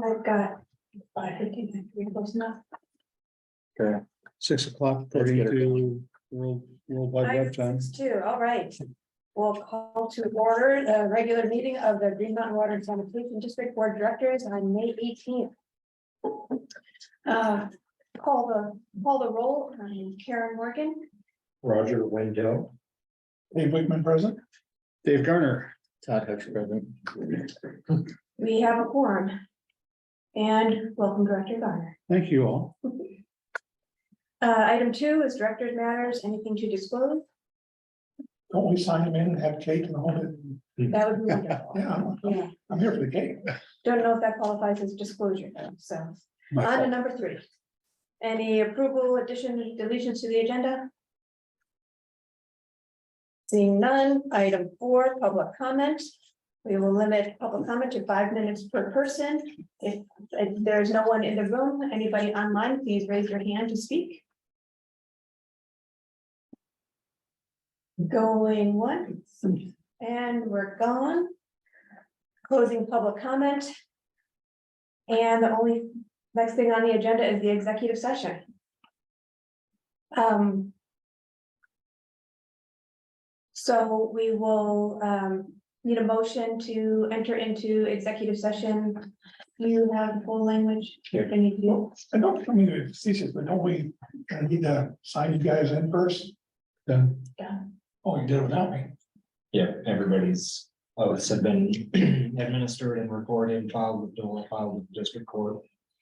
I've got 5:50, we close enough. Okay. 6 o'clock Let's according get it to worldwide web time. 5:02, all right. We'll call to order the regular meeting of the Green Mountain Water and Sanitation District Board of Directors on May 18th. Call the roll. I'm Karen Morgan. Roger Wendell. Dave Wickman present. Dave Garner. Todd Hicks present. We have a quorum. And welcome Director Garner. Thank you all. Item 2 is Director's Matters. Anything to disclose? Don't we sign them in and have cake and hold it? That would be wonderful. Yeah, Yeah, I'm here for the cake. don't know if that qualifies as disclosure, though, so. On to number 3. Any approval, addition, deletions to the agenda? Seeing none. Item 4, public comment. We will limit public comment to 5 minutes per person. If there's no one in the room, anybody online, please raise your hand to speak. Going once, and we're gone. Closing public comment. And the only next thing on the agenda is the executive session. So we will need a motion to enter into executive session. You have full language. Can you do? I don't, I mean, it's facetious, but don't we need to sign you guys in first? Then. Yeah. Oh, you did it without me. Yeah, everybody's oaths have been administered and recorded, filed with Dole, filed with district court.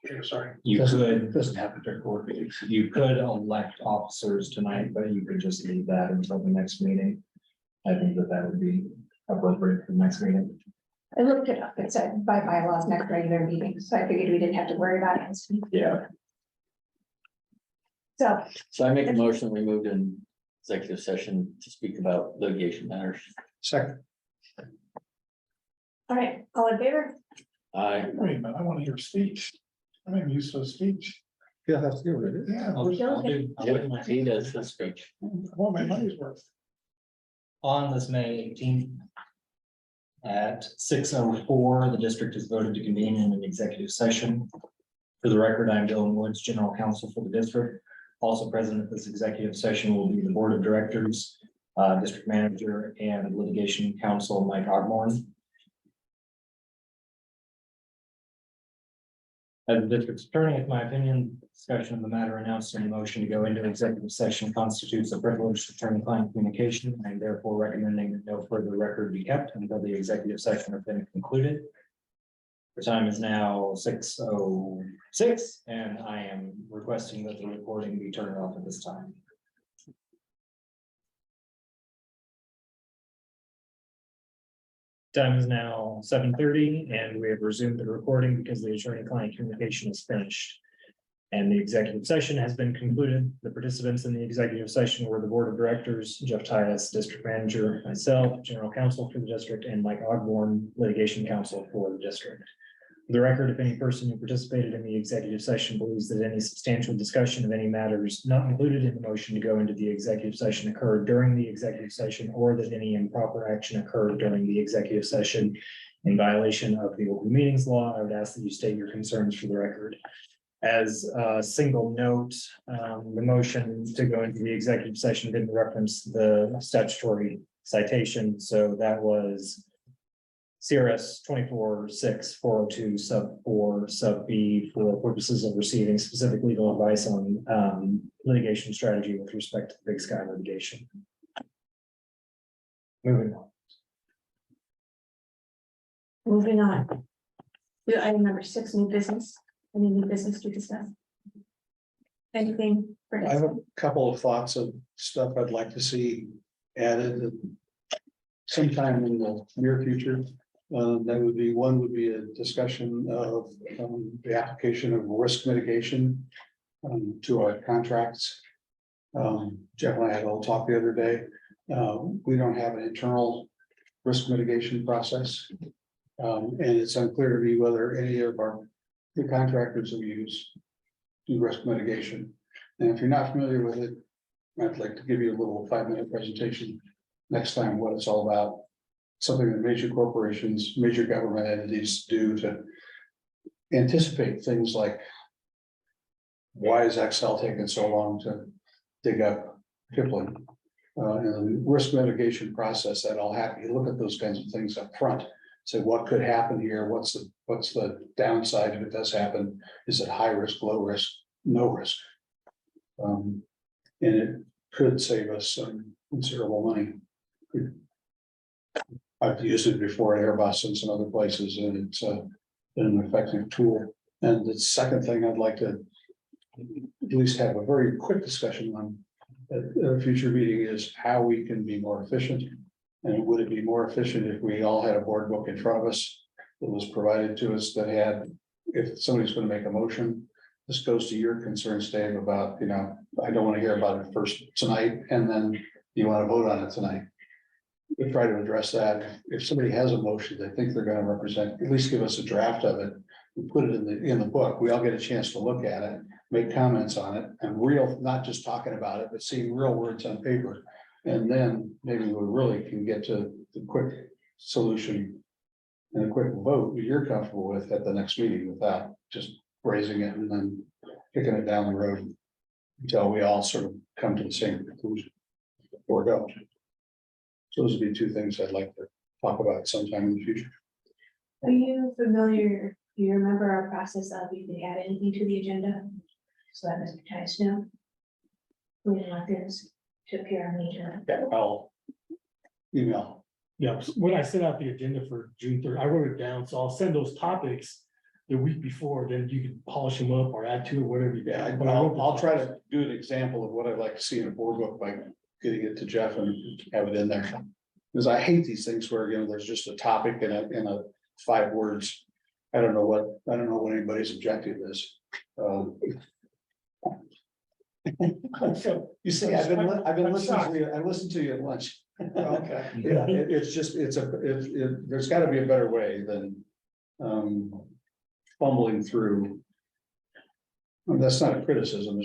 Okay, sorry. You could, Doesn't happen to court. you could elect officers tonight, but you could just leave that until the next meeting. I think that would be appropriate for the next meeting. I looked it up. It said by bylaws next regular meeting, so I figured we didn't have to worry about it. Yeah. So I make a motion, we moved in executive session to speak about litigation matters. Second. all right, all in favor? I, Wait a minute, I want to hear speech. I'm used to a speech. Yeah, that's good with it. Yeah, I he does his speech. want my money's worth. On this May 18th. At 6:04, the district has voted to convene in an executive session. For the record, I'm Dylan Woods, General Counsel for the district. Also present at this executive session will be the Board of Directors, District Manager, and Litigation Counsel Mike Ogmorn. As the district's attorney, in my opinion, discussion of the matter announced in the motion to go into executive session constitutes a privileged attorney-client communication. I am therefore recommending that no further record be kept until the executive session has been concluded. The time is now 6:06, and I am requesting that the recording be turned off at this time. Time is now 7:30, and we have resumed the recording because the attorney-client communication is finished. And the executive session has been concluded. The participants in the executive session were the Board of Directors, Jeff Tyus, District Manager, myself, General Counsel for the district, and Mike Ogborn, Litigation Counsel for the district. For the record, if any person who participated in the executive session believes that any substantial discussion of any matters not included in the motion to go into the executive session occurred during the executive session, or that any improper action occurred during the executive session in violation of the open meetings law, I would ask that you state your concerns for the record. As a single note, the motion to go into the executive session didn't reference the statutory citation, so that was CRS 24-6-402 sub 4 sub B for purposes of receiving specific legal advice on litigation strategy with respect to the Big Sky litigation. Moving on. Moving on. To item number 6, new business. Any new business to discuss? Anything? for I have a discussion? couple of thoughts of stuff I'd like to see added sometime in the near future. That would be, one would be a discussion of the application of risk mitigation to our contracts. Jeff and I had a little talk the other day. We don't have an internal risk mitigation process. And it's unclear to me whether any of the contractors that we use do risk mitigation. And if you're not familiar with it, I'd like to give you a little 5-minute presentation next time, what it's all about. Something that major corporations, major government entities do to anticipate things like. Why is Excel taking so long to dig up Kipling? And the risk mitigation process that all happen, you look at those kinds of things up front. Say, what could happen here? What's the downside if it does happen? Is it high risk, low risk, no risk? And it could save us some considerable money. I've used it before at Airbus and some other places, and it's been an effective tool. And the second thing I'd like to at least have a very quick discussion on at a future meeting is how we can be more efficient. And would it be more efficient if we all had a board book in front of us that was provided to us that had, if somebody's going to make a motion, this goes to your concerns, Dave, about, I don't want to hear about it first tonight, and then you want to vote on it tonight. We try to address that. If somebody has a motion, they think they're going to represent, at least give us a draft of it. We put it in the book. We all get a chance to look at it, make comments on it, and not just talking about it, but seeing real words on paper. And then maybe we really can get to the quick solution and a quick vote that you're comfortable with at the next meeting without just raising it and then kicking it down the road until we all sort of come to the same conclusion or go. So those would be two things I'd like to talk about sometime in the future. Are you familiar, do you remember our process of if they add anything to the agenda? So that Mr. Tice know. We didn't want this to appear on the agenda. Yeah, I'll email. Yeah, when I sent out the agenda for June 3rd, I wrote it down, so I'll send those topics the week before, then you can polish them up or add to it, whatever you. Yeah, But I wrote I'll the try topics. to do an example of what I'd like to see in a board book by getting it to Jeff and have it in there. Because I hate these things where, there's just a topic in a 5 words. I don't know what anybody's objective is. You see, I've been listening to you, I listened to you at lunch. Okay. Yeah, it's just, there's gotta be a better way than fumbling through. And that's not a criticism,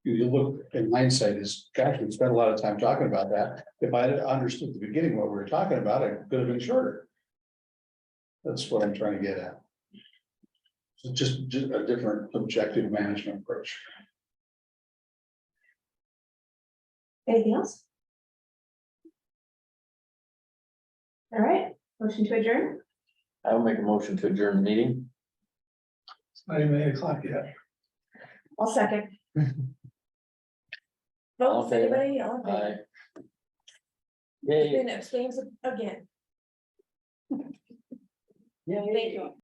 you look in hindsight is, gosh, we spent a lot of time talking about that. If I had understood at the beginning what we were talking about, it could have been shorter. That's what I'm trying to get at. So just a different objective management approach. Anything else? All right, motion to adjourn. I will make a motion to adjourn the meeting. It's not even 8 o'clock yet. I'll second. All in Vote, favor? anybody, all in favor? Aye. Yay. Then abstains again. Yay. Thank you.